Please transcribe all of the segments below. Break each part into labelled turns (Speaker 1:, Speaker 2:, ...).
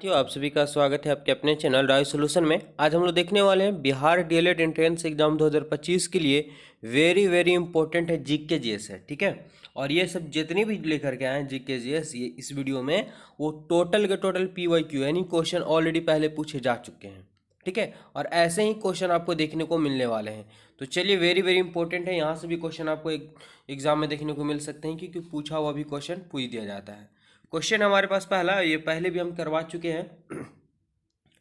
Speaker 1: साथियों, आप सभी का स्वागत है आपके अपने चैनल राय सॉल्यूशन में। आज हम लोग देखने वाले हैं बिहार डीएलएड एंट्रेंस एग्जाम 2025 के लिए वेरी वेरी इंपॉर्टेंट है जीके जीएस है, ठीक है। और ये सब जितने भी लेकर के आए हैं जीके जीएस ये इस वीडियो में, वो टोटल के टोटल पीवाईक्यू यानी क्वेश्चन ऑलरेडी पहले पूछे जा चुके हैं, ठीक है। और ऐसे ही क्वेश्चन आपको देखने को मिलने वाले हैं। तो चलिए, वेरी वेरी इंपॉर्टेंट है, यहाँ से भी क्वेश्चन आपको एक एग्जाम में देखने को मिल सकते हैं क्योंकि पूछा हुआ भी क्वेश्चन पूछ दिया जाता है। क्वेश्चन हमारे पास पहला, ये पहले भी हम करवा चुके हैं।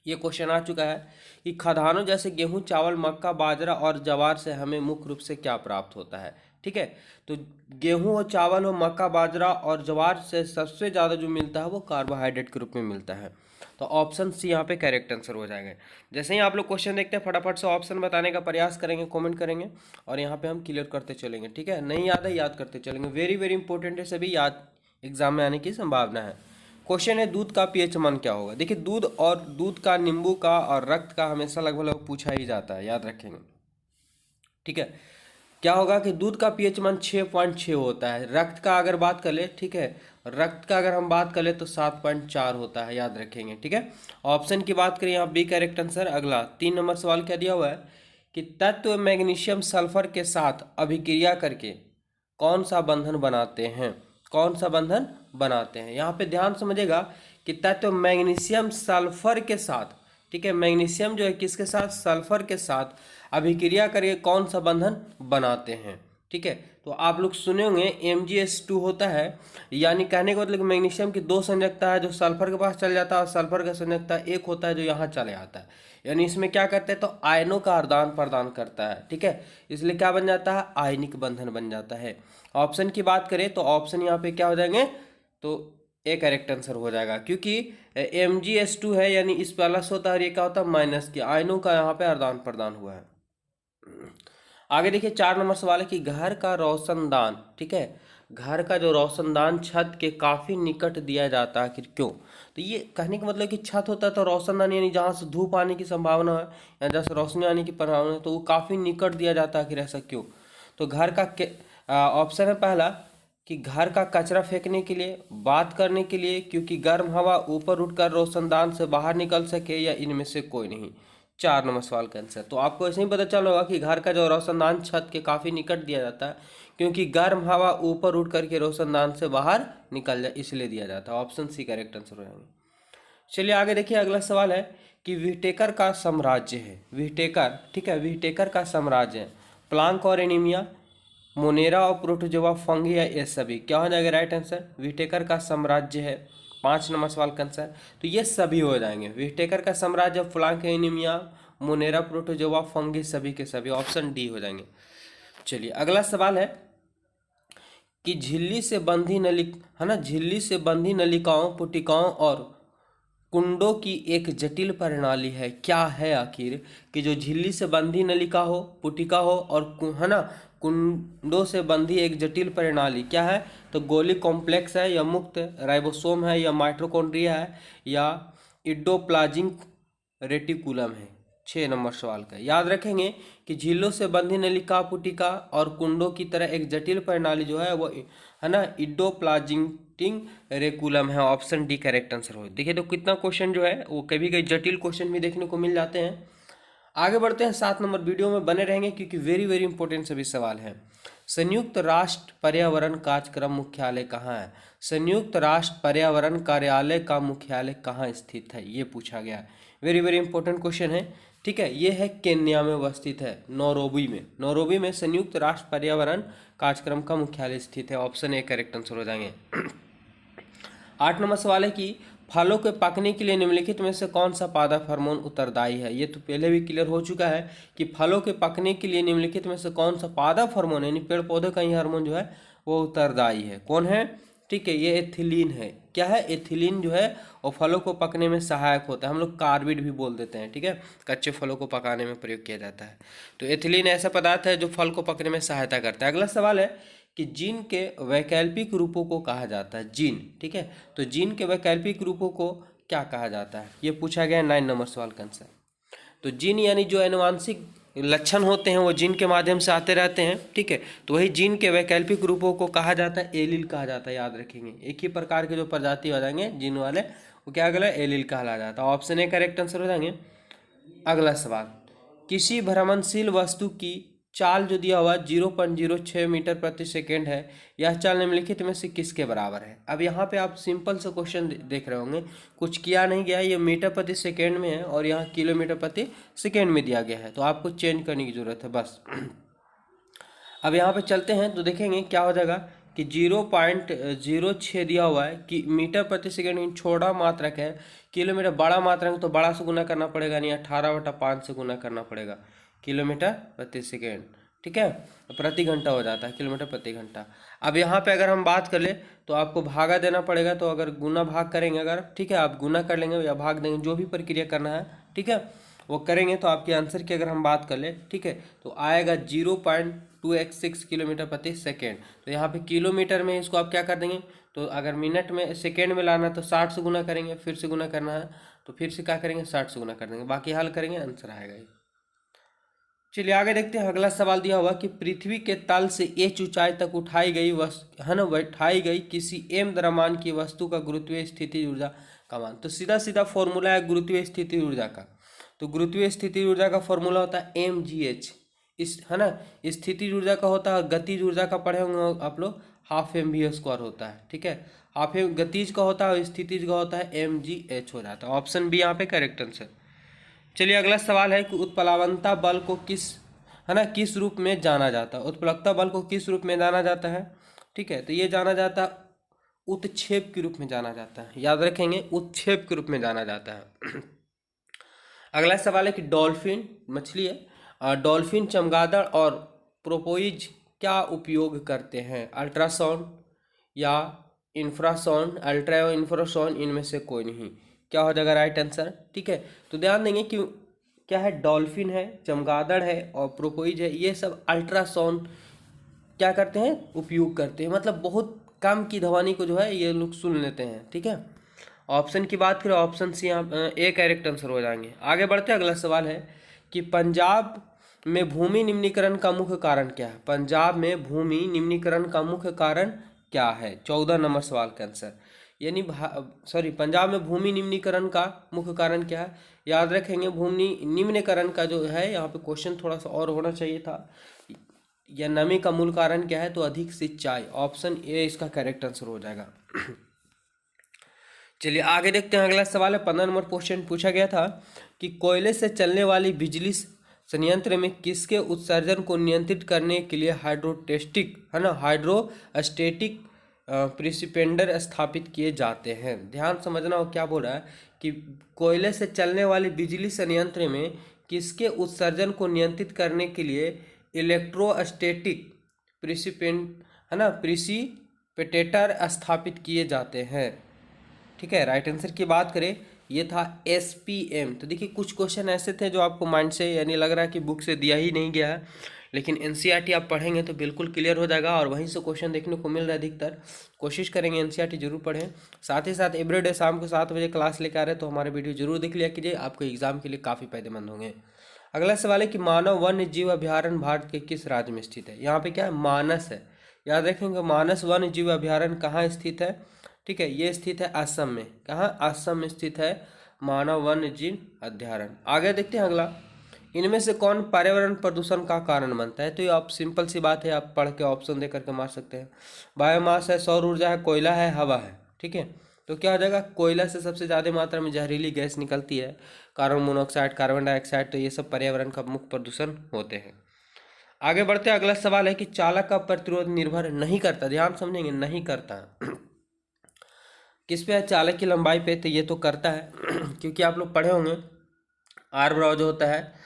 Speaker 1: ये क्वेश्चन आ चुका है कि खदानों जैसे गेहूं, चावल, मक्का, बाजरा और ज्वार से हमें मुख्य रूप से क्या प्राप्त होता है, ठीक है। तो गेहूं और चावल और मक्का, बाजरा और ज्वार से सबसे ज़्यादा जो मिलता है वो कार्बोहाइड्रेट के रूप में मिलता है। तो ऑप्शन सी यहाँ पे करेक्ट आंसर हो जाएगा। जैसे ही आप लोग क्वेश्चन देखते हैं, फटाफट से ऑप्शन बताने का प्रयास करेंगे, कमेंट करेंगे और यहाँ पे हम क्लियर करते चलेंगे, ठीक है। नहीं याद है, याद करते चलेंगे। वेरी वेरी इंपॉर्टेंट है, सभी याद एग्जाम में आने की संभावना है। क्वेश्चन है, दूध का पीएच मान क्या होगा। देखिए, दूध और दूध का, नींबू का और रक्त का हमेशा लगभग पूछा ही जाता है, याद रखेंगे, ठीक है। क्या होगा कि दूध का पीएच मान 6.6 होता है। रक्त का अगर बात कर ले, ठीक है, रक्त का अगर हम बात कर ले तो 7.4 होता है, याद रखेंगे, ठीक है। ऑप्शन की बात करें, यहाँ बी करेक्ट आंसर। अगला 3 नंबर सवाल क्या दिया हुआ है कि तत्व मैग्नीशियम सल्फर के साथ अभिक्रिया करके कौन सा बंधन बनाते हैं, कौन सा बंधन बनाते हैं। यहाँ पे ध्यान समझेगा कि तत्व मैग्नीशियम सल्फर के साथ, ठीक है, मैग्नीशियम जो है किसके साथ, सल्फर के साथ अभिक्रिया करके कौन सा बंधन बनाते हैं, ठीक है। तो आप लोग सुने होंगे MgS2 होता है, यानी कहने का मतलब मैग्नीशियम की 2 संयोजकता है जो सल्फर के पास चल जाता है और सल्फर का संयोजकता 1 होता है जो यहाँ चले आता है। यानी इसमें क्या करते हैं, तो आयनों का आदान प्रदान करता है, ठीक है। इसलिए क्या बन जाता है, आयनिक बंधन बन जाता है। ऑप्शन की बात करें तो ऑप्शन यहाँ पे क्या हो जाएंगे, तो ए करेक्ट आंसर हो जाएगा क्योंकि MgS2 है, यानी इस प्लस होता है और ये क्या होता है, माइनस की, आयनों का यहाँ पे आदान प्रदान हुआ है। आगे देखिए, 4 नंबर सवाल है कि घर का रोशनदान, ठीक है, घर का जो रोशनदान छत के काफी निकट दिया जाता है, आखिर क्यों। तो ये कहने का मतलब कि छत होता है तो रोशनदान यानी जहाँ से धूप आने की संभावना है या जहाँ से रोशनी आने की संभावना है, तो वो काफी निकट दिया जाता है, आखिर ऐसा क्यों। तो घर का ऑप्शन है पहला कि घर का कचरा फेंकने के लिए, बात करने के लिए, क्योंकि गर्म हवा ऊपर उठकर रोशनदान से बाहर निकल सके, या इनमें से कोई नहीं। 4 नंबर सवाल का आंसर। तो आपको ऐसे ही पता चल होगा कि घर का जो रोशनदान छत के काफ़ी निकट दिया जाता है क्योंकि गर्म हवा ऊपर उठ करके रोशनदान से बाहर निकल जाए, इसलिए दिया जाता है। ऑप्शन सी करेक्ट आंसर हो जाएंगे। चलिए आगे देखिए, अगला सवाल है कि विटेकर का साम्राज्य है, विटेकर, ठीक है, विटेकर का साम्राज्य है, प्लांक और एनीमिया, मोनेरा और प्रोटोजोआ, फंगी या ये सभी। क्या हो जाएगा राइट आंसर, विटेकर का साम्राज्य है। 5 नंबर सवाल का आंसर, तो ये सभी हो जाएंगे। विटेकर का साम्राज्य, Planck, anaemia, Monera, protozoa, fungi, सभी के सभी, ऑप्शन डी हो जाएंगे। चलिए अगला सवाल है कि झिल्ली से बंधी नलिक है ना, झिल्ली से बंधी नलिकाओं, पुटिकाओं और कुंडों की एक जटिल प्रणाली है। क्या है आखिर कि जो झिल्ली से बंधी नलिका हो, पुटिका हो और है ना कुंडों से बंधी एक जटिल प्रणाली क्या है, तो गोली कॉम्प्लेक्स है या मुक्त राइबोसोम है या माइटोकॉन्ड्रिया है या इडोप्लाज्मिक रेटिकुलम है। 6 नंबर सवाल का याद रखेंगे कि झीलों से बंधी नलिका, पुटिका और कुंडों की तरह एक जटिल प्रणाली जो है वो है ना इडोप्लाज्मिक रेकुलम है। ऑप्शन डी करेक्ट आंसर हो। देखिए तो कितना क्वेश्चन जो है वो कभी कभी जटिल क्वेश्चन भी देखने को मिल जाते हैं। आगे बढ़ते हैं, 7 नंबर, वीडियो में बने रहेंगे क्योंकि वेरी वेरी इंपॉर्टेंट सभी सवाल हैं। संयुक्त राष्ट्र पर्यावरण कार्यक्रम मुख्यालय कहाँ है, संयुक्त राष्ट्र पर्यावरण कार्यालय का मुख्यालय कहाँ स्थित है, ये पूछा गया है। वेरी वेरी इंपॉर्टेंट क्वेश्चन है, ठीक है। ये है केन्या में अवस्थित है, नैरोबी में, नैरोबी में संयुक्त राष्ट्र पर्यावरण कार्यक्रम का मुख्यालय स्थित है। ऑप्शन ए करेक्ट आंसर हो जाएंगे। 8 नंबर सवाल है कि फलों के पकने के लिए निम्नलिखित में से कौन सा पादप हार्मोन उत्तरदायी है। ये तो पहले भी क्लियर हो चुका है कि फलों के पकने के लिए निम्नलिखित में से कौन सा पादप हार्मोन यानी पेड़ पौधे का ही हार्मोन जो है वो उत्तरदायी है। कौन है, ठीक है, ये एथिलीन है। क्या है, एथिलीन जो है वो फलों को पकने में सहायक होता है, हम लोग कार्बिड भी बोल देते हैं, ठीक है, कच्चे फलों को पकाने में प्रयोग किया जाता है। तो एथिलीन ऐसा पदार्थ है जो फल को पकने में सहायता करता है। अगला सवाल है कि जीन के वैकल्पिक रूपों को कहा जाता है, जीन, ठीक है, तो जीन के वैकल्पिक रूपों को क्या कहा जाता है, ये पूछा गया 9 नंबर सवाल का आंसर। तो जीन यानी जो आनुवांशिक लक्षण होते हैं वो जीन के माध्यम से आते रहते हैं, ठीक है, तो वही जीन के वैकल्पिक रूपों को कहा जाता है एलील कहा जाता है, याद रखेंगे। एक ही प्रकार के जो प्रजाति हो जाएंगे जीन वाले वो क्या कहलाता है, एलिल कहला जाता है। ऑप्शन ए करेक्ट आंसर हो जाएंगे। अगला सवाल, किसी भ्रमणशील वस्तु की चाल जो दिया हुआ 0.06 मीटर प्रति सेकेंड है, यह चाल निम्नलिखित में से किसके बराबर है। अब यहाँ पे आप सिंपल सा क्वेश्चन देख रहे होंगे, कुछ किया नहीं गया है, ये मीटर प्रति सेकेंड में है और यहाँ किलोमीटर प्रति सेकेंड में दिया गया है, तो आपको चेंज करने की जरूरत है बस। अब यहाँ पे चलते हैं तो देखेंगे क्या हो जाएगा कि 0.06 दिया हुआ है कि मीटर प्रति सेकेंड छोटा मात्रक है, किलोमीटर बड़ा मात्रक तो बड़ा से गुना करना पड़ेगा, नहीं 18/5 से गुना करना पड़ेगा किलोमीटर प्रति सेकेंड, ठीक है। प्रति घंटा हो जाता है किलोमीटर प्रति घंटा। अब यहाँ पे अगर हम बात कर ले तो आपको भागा देना पड़ेगा, तो अगर गुना भाग करेंगे अगर, ठीक है, आप गुना कर लेंगे या भाग देंगे, जो भी प्रक्रिया करना है, ठीक है, वो करेंगे तो आपके आंसर की अगर हम बात कर ले, ठीक है, तो आएगा 0.2x6 किलोमीटर प्रति सेकेंड। तो यहाँ पे किलोमीटर में इसको आप क्या कर देंगे, तो अगर मिनट में सेकेंड में लाना तो 60 से गुना करेंगे, फिर से गुना करना है तो फिर से क्या करेंगे 60 से गुना कर देंगे, बाकी हल करेंगे आंसर आएगा ही। चलिए आगे देखते हैं। अगला सवाल दिया हुआ कि पृथ्वी के तल से h ऊंचाई तक उठाई गई वस्तु है ना, उठाई गई किसी m द्रव्यमान की वस्तु का गुरुत्वीय स्थिति ऊर्जा का मान। तो सीधा सीधा फॉर्मूला है गुरुत्वीय स्थिति ऊर्जा का, तो गुरुत्वीय स्थिति ऊर्जा का फॉर्मूला होता है mgh, इस है ना, स्थिति ऊर्जा का होता है, गतिज ऊर्जा का पढ़े होंगे आप लोग, हाफ mv² होता है, ठीक है, हाफ गतिज का होता है और स्थितिज का होता है mgh हो जाता है। ऑप्शन बी यहाँ पे करेक्ट आंसर। चलिए अगला सवाल है कि उत्प्लावनता बल को किस है ना किस रूप में जाना जाता है, उत्प्लवकता बल को किस रूप में जाना जाता है, ठीक है, तो ये जाना जाता है उत्क्षेप के रूप में जाना जाता है, याद रखेंगे उत्क्षेप के रूप में जाना जाता है। अगला सवाल है कि डॉल्फिन मछली है, डॉल्फिन चमगादड़ और प्रोपोइज क्या उपयोग करते हैं, अल्ट्रासाउंड या इंफ्रासाउंड, अल्ट्रा या इंफ्रासाउंड, इनमें से कोई नहीं, क्या हो जाएगा राइट आंसर, ठीक है। तो ध्यान देंगे कि क्या है, डॉल्फिन है, चमगादड़ है और प्रोपोइज है, ये सब अल्ट्रासाउंड क्या करते हैं, उपयोग करते हैं, मतलब बहुत कम की ध्वनि को जो है ये लोग सुन लेते हैं, ठीक है। ऑप्शन की बात करें, ऑप्शन सी यहाँ ए करेक्ट आंसर हो जाएंगे। आगे बढ़ते हैं, अगला सवाल है कि पंजाब में भूमि निम्नीकरण का मुख्य कारण क्या है, पंजाब में भूमि निम्नीकरण का मुख्य कारण क्या है, 14 नंबर सवाल का आंसर, यानी पंजाब में भूमि निम्नीकरण का मुख्य कारण क्या है, याद रखेंगे भूमि निम्नीकरण का जो है यहाँ पे क्वेश्चन थोड़ा सा और होना चाहिए था, या नमी का मूल कारण क्या है, तो अधिक सिंचाई, ऑप्शन ए इसका करेक्ट आंसर हो जाएगा। चलिए आगे देखते हैं। अगला सवाल है 15 नंबर क्वेश्चन पूछा गया था कि कोयले से चलने वाली बिजली संयंत्र में किसके उत्सर्जन को नियंत्रित करने के लिए हाइड्रोस्टेटिक है ना, हाइड्रोस्टेटिक प्रिसिपेंडर स्थापित किए जाते हैं। ध्यान समझना हो क्या बोल रहा है कि कोयले से चलने वाली बिजली संयंत्र में किसके उत्सर्जन को नियंत्रित करने के लिए इलेक्ट्रोस्टैटिक प्रिसिपेंड है ना, प्रिसिपिटेटर स्थापित किए जाते हैं, ठीक है। राइट आंसर की बात करें ये था SPM। तो देखिए कुछ क्वेश्चन ऐसे थे जो आपको माइंड से यानी लग रहा है कि बुक से दिया ही नहीं गया है, लेकिन NCERT आप पढ़ेंगे तो बिल्कुल क्लियर हो जाएगा और वहीं से क्वेश्चन देखने को मिल रहा है अधिकतर। कोशिश करेंगे NCERT जरूर पढ़ें, साथ ही साथ एवरीडे शाम को 7 बजे क्लास लेकर आ रहे हैं, तो हमारे वीडियो जरूर देख लिया कीजिए, आपको एग्जाम के लिए काफ़ी फायदेमंद होंगे। अगला सवाल है कि मानव वन्य जीव अभ्यारण्य भारत के किस राज्य में स्थित है। यहाँ पे क्या है, मानस है, याद रखेंगे मानस वन्य जीव अभ्यारण्य कहाँ स्थित है, ठीक है, ये स्थित है असम में, कहाँ, असम में स्थित है मानव वन्य जीव अभ्यारण्य। आगे देखते हैं अगला, इनमें से कौन पर्यावरण प्रदूषण का कारण बनता है, तो ये आप सिंपल सी बात है, आप पढ़ के ऑप्शन दे करके मार सकते हैं। बायोमास है, सौर ऊर्जा है, कोयला है, हवा है, ठीक है, तो क्या हो जाएगा, कोयला से सबसे ज़्यादा मात्रा में जहरीली गैस निकलती है, कार्बन मोनोऑक्साइड, कार्बन डाइऑक्साइड, तो ये सब पर्यावरण का मुख्य प्रदूषण होते हैं। आगे बढ़ते हैं। अगला सवाल है कि चालक का प्रतिरोध निर्भर नहीं करता, ध्यान समझेंगे, नहीं करता किस पे है, चालक की लंबाई पे, तो ये तो करता है क्योंकि आप लोग पढ़े होंगे आर बराबर जो होता है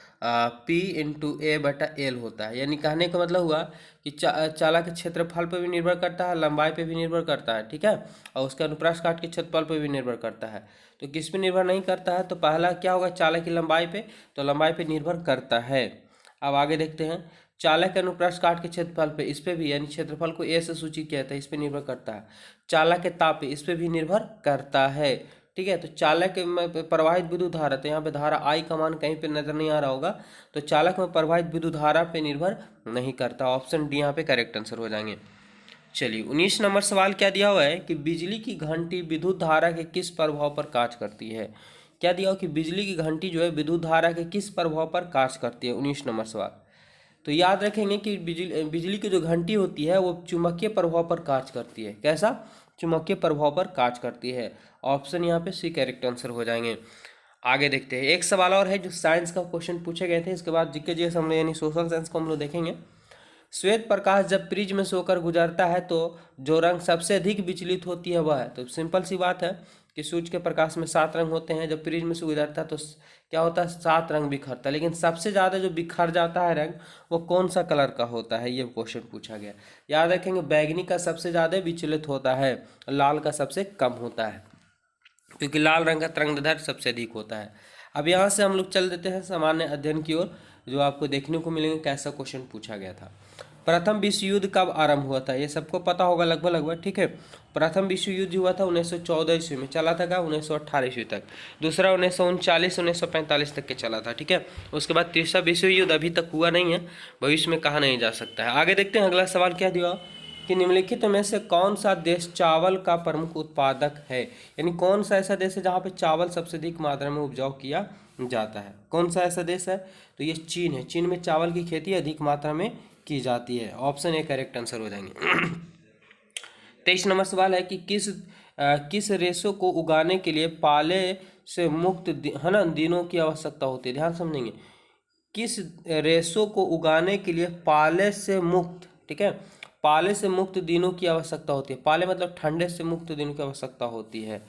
Speaker 1: P/A/L होता है, यानी कहने का मतलब हुआ कि चालक के क्षेत्रफल पर भी निर्भर करता है, लंबाई पे भी निर्भर करता है, ठीक है, और उसके अनुप्रास काट के क्षेत्रफल पर भी निर्भर करता है। तो किस पे निर्भर नहीं करता है, तो पहला क्या होगा, चालक की लंबाई पे, तो लंबाई पे निर्भर करता है। अब आगे देखते हैं, चालक के अनुप्रास काट के क्षेत्रफल पे, इस पे भी, यानी क्षेत्रफल को ए से सूचित किया था, इस पे निर्भर करता है। चालक के ताप पे, इस पे भी निर्भर करता है, ठीक है। तो चालक में प्रवाहित विद्युत धारा, तो यहाँ पे धारा आई का मान कहीं पे नजर नहीं आ रहा होगा, तो चालक में प्रवाहित विद्युत धारा पे निर्भर नहीं करता, ऑप्शन डी यहाँ पे करेक्ट आंसर हो जाएंगे। चलिए 19 नंबर सवाल क्या दिया हुआ है कि बिजली की घंटी विद्युत धारा के किस प्रभाव पर कार्य करती है। क्या दिया हुआ कि बिजली की घंटी जो है विद्युत धारा के किस प्रभाव पर कार्य करती है, 19 नंबर सवाल। तो याद रखेंगे कि बिजली की जो घंटी होती है वो चुंबकीय प्रभाव पर कार्य करती है। कैसा? चुंबकीय प्रभाव पर कार्य करती है। ऑप्शन यहाँ पे सी करेक्ट आंसर हो जाएंगे। आगे देखते हैं, एक सवाल और है जो साइंस का क्वेश्चन पूछे गए थे, इसके बाद जीके जीएस हम लोग यानी सोशल साइंस को हम लोग देखेंगे। श्वेत प्रकाश जब प्रिज्म से होकर गुजरता है तो जो रंग सबसे अधिक विचलित होती है वह है। तो सिंपल सी बात है कि सूर्य के प्रकाश में 7 रंग होते हैं, जब प्रिज्म से गुजरता है तो क्या होता है, 7 रंग बिखरता है, लेकिन सबसे ज़्यादा जो बिखर जाता है रंग वो कौन सा कलर का होता है, ये क्वेश्चन पूछा गया। याद रखेंगे बैगनी का सबसे ज़्यादा विचलित होता है, लाल का सबसे कम होता है, क्योंकि लाल रंग का तरंगदैर्ध्य सबसे अधिक होता है। अब यहाँ से हम लोग चल देते हैं सामान्य अध्ययन की ओर, जो आपको देखने को मिलेंगे कैसा क्वेश्चन पूछा गया था। प्रथम विश्व युद्ध कब आरंभ हुआ था, ये सबको पता होगा लगभग, ठीक है। प्रथम विश्व युद्ध हुआ था 1914 ईस्वी में, चला था क्या 1918 ईस्वी तक। दूसरा 1939 1945 तक के चला था, ठीक है। उसके बाद तीसरा विश्व युद्ध अभी तक हुआ नहीं है, भविष्य में कहा नहीं जा सकता है। आगे देखते हैं अगला सवाल क्या दिया कि निम्नलिखित में से कौन सा देश चावल का प्रमुख उत्पादक है। यानी कौन सा ऐसा देश है जहाँ पे चावल सबसे अधिक मात्रा में उपजाऊ किया जाता है। कौन सा ऐसा देश है, तो ये चीन है। चीन में चावल की खेती अधिक मात्रा में की जाती है। ऑप्शन ए करेक्ट आंसर हो जाएंगे। 23 नंबर सवाल है कि किस रेशो को उगाने के लिए पाले से मुक्त है ना दिनों की आवश्यकता होती है। ध्यान समझेंगे, किस रेशो को उगाने के लिए पाले से मुक्त, ठीक है, पाले से मुक्त दिनों की आवश्यकता होती है। पाले मतलब ठंडे से मुक्त दिनों की आवश्यकता होती है।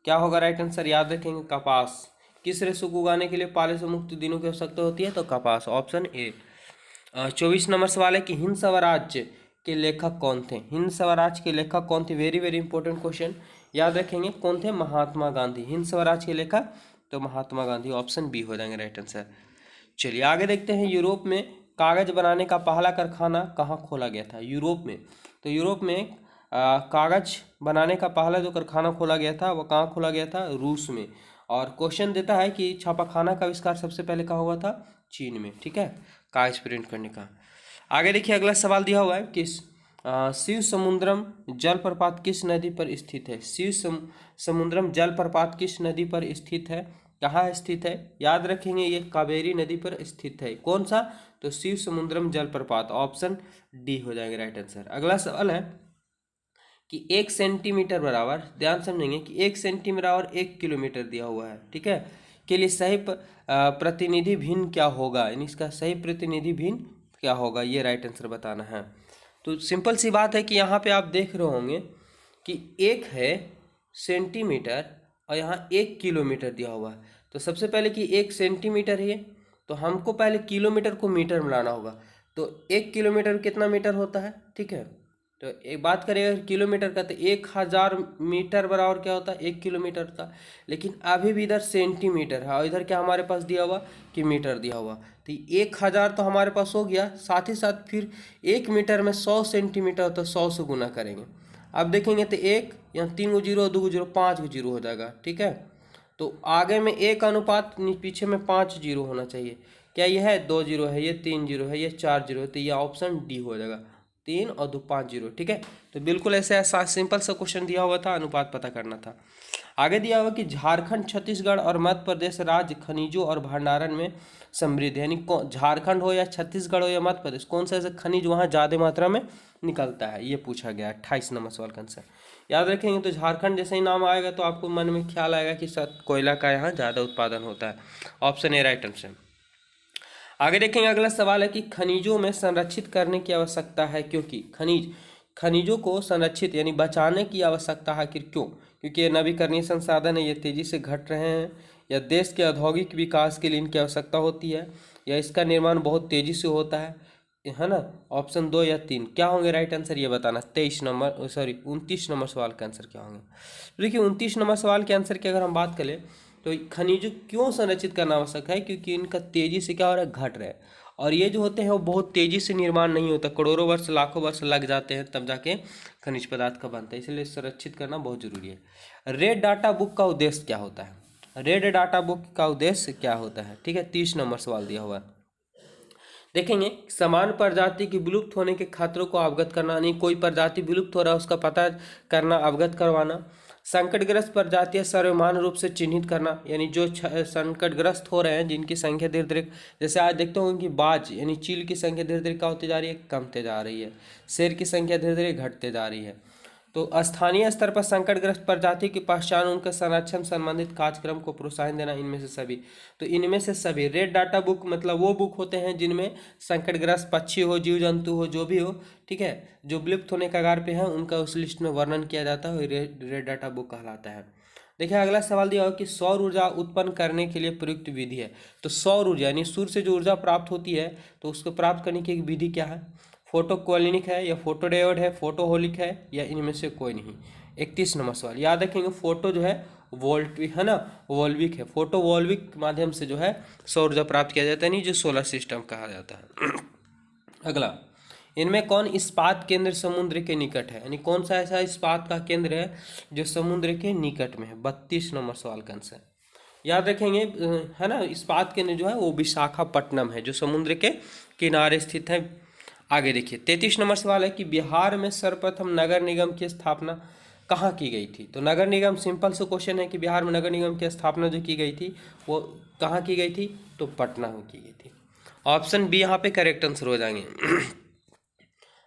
Speaker 1: क्या होगा राइट आंसर, याद रखेंगे कपास। किस रेशो को उगाने के लिए पाले से मुक्त दिनों की आवश्यकता होती है, तो कपास, ऑप्शन ए। 24 नंबर सवाल है कि हिंद स्वराज्य के लेखक कौन थे। हिंद स्वराज के लेखक कौन थे, वेरी वेरी इंपॉर्टेंट क्वेश्चन, याद रखेंगे कौन थे, महात्मा गांधी। हिंद स्वराज के लेखक तो महात्मा गांधी, ऑप्शन बी हो जाएंगे राइट आंसर। चलिए आगे देखते हैं, यूरोप में कागज बनाने का पहला कारखाना कहाँ खोला गया था। यूरोप में, तो यूरोप में कागज बनाने का पहला जो कारखाना खोला गया था वो कहाँ खोला गया था, रूस में। और क्वेश्चन देता है कि छापाखाना का आविष्कार सबसे पहले कहाँ हुआ था, चीन में, ठीक है, कागज प्रिंट करने का। आगे देखिए अगला सवाल दिया हुआ है कि शिव समुद्रम जलप्रपात किस नदी पर स्थित है। समुद्रम जलप्रपात किस नदी पर स्थित है, कहाँ स्थित है, याद रखेंगे ये कावेरी नदी पर स्थित है। कौन सा, तो शिव समुद्रम जलप्रपात, ऑप्शन डी हो जाएगा राइट आंसर। अगला सवाल है कि 1 सेंटीमीटर बराबर, ध्यान समझेंगे कि 1 सेंटीमीटर बराबर 1 किलोमीटर दिया हुआ है, ठीक है, के लिए सही प्रतिनिधि भिन्न क्या होगा, यानी इसका सही प्रतिनिधि भिन्न क्या होगा, ये राइट आंसर बताना है। तो सिंपल सी बात है कि यहाँ पे आप देख रहे होंगे कि एक है सेंटीमीटर और यहाँ 1 किलोमीटर दिया हुआ है। तो सबसे पहले कि 1 सेंटीमीटर है, तो हमको पहले किलोमीटर को मीटर में लाना होगा। तो 1 किलोमीटर कितना मीटर होता है, ठीक है। तो एक बात करें अगर किलोमीटर का, तो 1000 मीटर बराबर क्या होता है, 1 किलोमीटर था। लेकिन अभी भी इधर सेंटीमीटर है और इधर क्या हमारे पास दिया हुआ कि मीटर दिया हुआ। तो 1000 तो हमारे पास हो गया, साथ ही साथ फिर 1 मीटर में 100 सेंटीमीटर, तो 100 से गुना करेंगे। अब देखेंगे तो 1 यहाँ 3 गो जीरो, 2 गो जीरो, 5 गो जीरो हो जाएगा, ठीक है। तो आगे में 1 अनुपात, पीछे में 5 जीरो होना चाहिए। क्या यह है 2 जीरो है, ये 3 जीरो है, ये 4 जीरो है, तो ये ऑप्शन डी हो जाएगा, 3 और 2 5 जीरो, ठीक है। तो बिल्कुल ऐसा सिंपल सा क्वेश्चन दिया हुआ था, अनुपात पता करना था। आगे दिया हुआ कि झारखंड, छत्तीसगढ़ और मध्य प्रदेश राज्य खनिजों और भंडारण में समृद्ध है। यानी झारखंड हो या छत्तीसगढ़ हो या मध्य प्रदेश, कौन सा ऐसा खनिज वहाँ ज़्यादा मात्रा में निकलता है, ये पूछा गया। 28 नंबर सवाल का आंसर याद रखेंगे। तो झारखंड जैसे ही नाम आएगा तो आपको मन में ख्याल आएगा कि कोयला का यहाँ ज़्यादा उत्पादन होता है, ऑप्शन ए राइट आंसर। आगे देखेंगे अगला सवाल है कि खनिजों में संरक्षित करने की आवश्यकता है, क्योंकि खनिजों को संरक्षित यानी बचाने की आवश्यकता है क्यों, क्योंकि ये नवीकरणीय संसाधन है, ये तेजी से घट रहे हैं, या देश के औद्योगिक विकास के लिए इनकी आवश्यकता होती है, या इसका निर्माण बहुत तेजी से होता है ना। ऑप्शन 2 या 3 क्या होंगे राइट आंसर, ये बताना। 29 नंबर सवाल का आंसर क्या होंगे। तो देखिए 29 नंबर सवाल के आंसर की अगर हम बात करें तो खनिजों क्यों संरक्षित करना आवश्यक है, क्योंकि इनका तेजी से क्या हो रहा है, घट रहा है। और ये जो होते हैं वो बहुत तेजी से निर्माण नहीं होता, करोड़ों वर्ष लाखों वर्ष लग जाते हैं तब जाके खनिज पदार्थ का बनता है, इसलिए संरक्षित करना बहुत जरूरी है। रेड डाटा बुक का उद्देश्य क्या होता है, रेड डाटा बुक का उद्देश्य क्या होता है, ठीक है। 30 नंबर सवाल दिया हुआ है। देखेंगे समान प्रजाति की विलुप्त होने के खतरों को अवगत करना, यानी कोई प्रजाति विलुप्त हो रहा है उसका पता करना, अवगत करवाना। संकटग्रस्त प्रजातियां सर्वमान रूप से चिन्हित करना, यानी जो संकटग्रस्त हो रहे हैं जिनकी संख्या धीरे धीरे, जैसे आज देखते होंगे कि बाज यानी चील की संख्या धीरे धीरे क्या होती जा रही है, कमते जा रही है। शेर की संख्या धीरे धीरे घटते जा रही है। तो स्थानीय स्तर पर संकटग्रस्त प्रजाति की पहचान, उनका संरक्षण संबंधित कार्यक्रम को प्रोत्साहन देना, इनमें से सभी। तो इनमें से सभी रेड डाटा बुक मतलब वो बुक होते हैं जिनमें संकटग्रस्त पक्षी हो, जीव जंतु हो, जो भी हो, ठीक है, जो विलुप्त होने कगार पे हैं उनका उस लिस्ट में वर्णन किया जाता है, रेड डाटा बुक कहलाता है। देखिए अगला सवाल दिया हो कि सौर ऊर्जा उत्पन्न करने के लिए प्रयुक्त विधि है। तो सौर ऊर्जा यानी सूर्य से जो ऊर्जा प्राप्त होती है तो उसको प्राप्त करने की एक विधि क्या है, फोटोक्वालिनिक है या फोटोडायोड है, फोटोहोलिक है या इनमें से कोई नहीं। 31 नंबर सवाल याद रखेंगे, फोटो जो है वोल्टिक है ना, वोल्विक है, फोटो वोल्विक के माध्यम से जो है सौर ऊर्जा प्राप्त किया जाता है, नहीं जो सोलर सिस्टम कहा जाता है। अगला, इनमें कौन इस्पात केंद्र समुद्र के निकट है, यानी कौन सा ऐसा इस्पात का केंद्र है जो समुद्र के निकट में है। 32 नंबर सवाल का आंसर याद रखेंगे, है ना, इस्पात केंद्र जो है वो विशाखापट्टनम है जो समुद्र के किनारे स्थित है। आगे देखिए 33 नंबर सवाल है कि बिहार में सर्वप्रथम नगर निगम की स्थापना कहाँ की गई थी। तो नगर निगम, सिंपल से क्वेश्चन है कि बिहार में नगर निगम की स्थापना जो की गई थी वो कहाँ की गई थी, तो पटना में की गई थी। ऑप्शन बी यहाँ पे करेक्ट आंसर हो जाएंगे।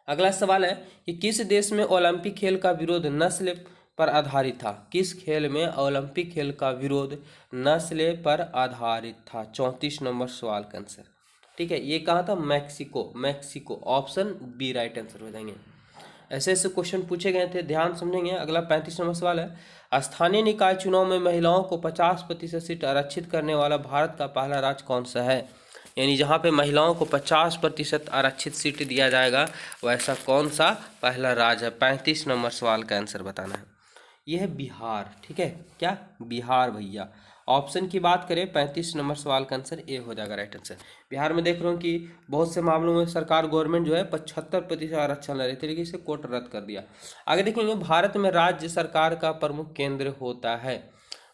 Speaker 1: अगला सवाल है कि किस देश में ओलंपिक खेल का विरोध नस्ल पर आधारित था। किस खेल में ओलंपिक खेल का विरोध नस्ल पर आधारित था। 34 नंबर सवाल का आंसर, ठीक है, ये कहा था Mexico, Mexico. Option B right answer हो जाएंगे। ऐसे ऐसे क्वेश्चन पूछे गए थे, ध्यान समझेंगे। अगला 35 नंबर सवाल है स्थानीय निकाय चुनाव में महिलाओं को 50% सीट आरक्षित करने वाला भारत का पहला राज्य कौन सा है, यानी जहाँ पे महिलाओं को 50% आरक्षित सीट दिया जाएगा वैसा कौन सा पहला राज्य है। 35 नंबर सवाल का आंसर बताना है। यह है बिहार, ठीक है, क्या बिहार भैया। ऑप्शन की बात करें 35 नंबर सवाल का आंसर ए हो जाएगा राइट आंसर। बिहार में देख रहा हूँ कि बहुत से मामलों में सरकार गवर्नमेंट जो है 75% आरक्षण ले रही थी, लेकिन इसे कोर्ट रद्द कर दिया। आगे देखेंगे भारत में राज्य सरकार का प्रमुख केंद्र होता है।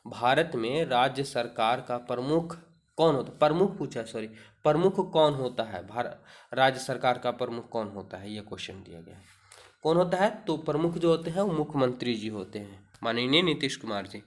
Speaker 1: भारत में राज्य सरकार का प्रमुख कौन होता है, प्रमुख पूछा, सॉरी, प्रमुख कौन होता है, भारत राज्य सरकार का प्रमुख कौन होता है, ये क्वेश्चन दिया गया है। कौन होता है, तो प्रमुख जो होते हैं वो मुख्यमंत्री जी होते हैं, माननीय नीतीश कुमार जी।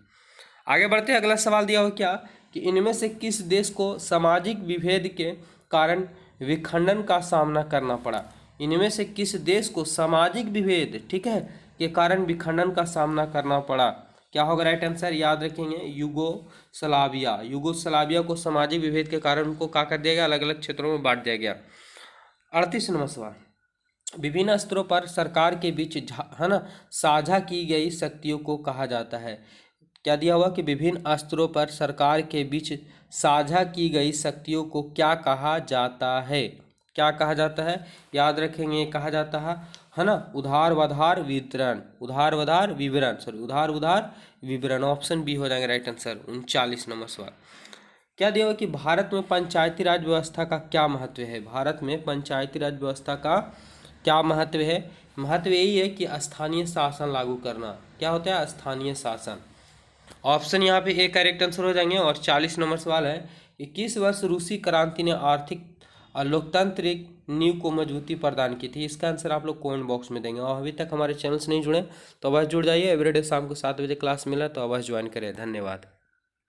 Speaker 1: आगे बढ़ते हैं, अगला सवाल दिया हो क्या कि इनमें से किस देश को सामाजिक विभेद के कारण विखंडन का सामना करना पड़ा। इनमें से किस देश को सामाजिक विभेद, ठीक है, के कारण विखंडन का सामना करना पड़ा। क्या होगा राइट आंसर, याद रखेंगे यूगोस्लाविया। यूगोस्लाविया को सामाजिक विभेद के कारण उनको क्या कर दिया गया, अलग अलग क्षेत्रों में बांट दिया गया। 38 नंबर सवाल, विभिन्न स्तरों पर सरकार के बीच है ना साझा की गई शक्तियों को कहा जाता है। क्या दिया हुआ कि विभिन्न स्तरों पर सरकार के बीच साझा की गई शक्तियों को क्या कहा जाता है, क्या कहा जाता है, याद रखेंगे कहा जाता है ना उधार वितरण, उधार विवरण, सॉरी उधार विवरण। ऑप्शन बी हो जाएंगे राइट आंसर। 39 नंबर सवाल, क्या दिया हुआ कि भारत में पंचायती राज व्यवस्था का क्या महत्व है। भारत में पंचायती राज व्यवस्था का क्या महत्व है, महत्व यही है कि स्थानीय शासन लागू करना। क्या होता है, स्थानीय शासन। ऑप्शन यहाँ पे ए करेक्ट आंसर हो जाएंगे। और 40 नंबर सवाल है कि किस वर्ष रूसी क्रांति ने आर्थिक और लोकतांत्रिक नींव को मजबूती प्रदान की थी। इसका आंसर आप लोग कमेंट बॉक्स में देंगे। और अभी तक हमारे चैनल से नहीं जुड़े तो अवश्य जुड़ जाइए। एवरीडे शाम को 7 बजे क्लास मिला तो अवश्य ज्वाइन करें। धन्यवाद।